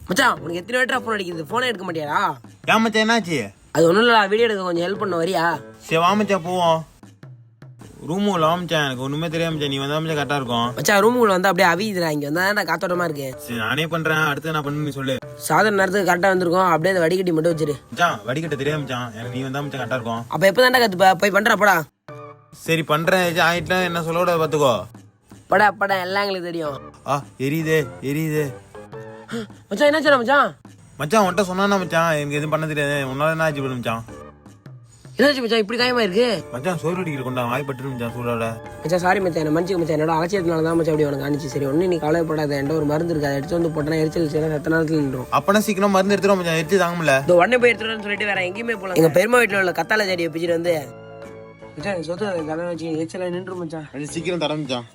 மச்சான் உனக்கு எத்தனை வாட்டா ஃபோன் அடிக்குது, ஃபோனே எடுக்க மாட்டியாடா? ஏன் மச்சான் என்னாச்சு? அது ஒன்றும் இல்லை, வீடியோ எடுக்க கொஞ்சம் ஹெல்ப் பண்ண வரியா? சரி வா மச்சான் போவோம். ரூமுக்குள்ள வா மச்சான், எனக்கு ஒண்ணுமே தெரியாம மச்சான், நீ வந்தா மச்சான் கரெக்டா இருக்கும். மச்சான் ரூமுக்குள்ள வந்து அப்படியே அவியுதுடா, இங்க வந்தா தான் காத்தோட்டமா இருக்கு. சரி நானே பண்றேன், அடுத்து நான் பண்ணு சொல்லு. சாதாரண நேரத்துக்கு கரெக்டா வந்திருக்கோம், அப்படியே அந்த வடிகட்டி மட்டும் வச்சிரு. மச்சான் வடிகட்ட தெரியாம மச்சான், எனக்கு நீ வந்தா மச்சான் கரெக்டா இருக்கும். அப்ப எப்பதான்டா கத்துப்ப? போய் பண்றா போடா. சரி பண்றேன், ஆயிட்டா என்ன சொல்ல கூட பாத்துக்கோ. படா படா எல்லாம் எங்களுக்கு தெரியும். எரியுதே எரியுதே. மச்சான் என்னாச்சு மச்சான்? மச்சான் உன்கிட்ட சொன்னா மச்சான், எனக்கு எதுவும் பண்ண தெரியாது. உன்னால என்ன ஆச்சு மச்சான்? என்னாச்சு மச்சான் இப்படி காயமா இருக்கு? மச்சான் சோறு அடிக்கிற கொண்டா வாய்ப்பட்டு மச்சான் சூடாட. மச்சான் சாரி மச்சான், என்ன மன்னிச்சுக்க மச்சான், என்னோட அலட்சியத்தினால தான் மச்சான் அப்படி உனக்கு அனுப்பிச்சு. சரி ஒன்னும் நீ கவலைப்படாத, என்கிட்ட ஒரு மருந்து இருக்கு, அதை எடுத்து வந்து போட்டா எரிச்சல் எத்தனை நேரத்துல நின்றும். அப்பனா சீக்கிரம் மருந்து எடுத்துரும் மச்சான், எரிச்சு தாங்கல. இந்த உடனே போய் எடுத்துருன்னு சொல்லிட்டு வேற எங்கேயுமே போல. எங்க பெருமா வீட்டுல உள்ள கத்தாழை செடியை பிச்சுட்டு வந்து மச்சான் சொத்து தலை வச்சு எரிச்சல நின்று மச்சான். சீக்கிரம் தர மச்சான்.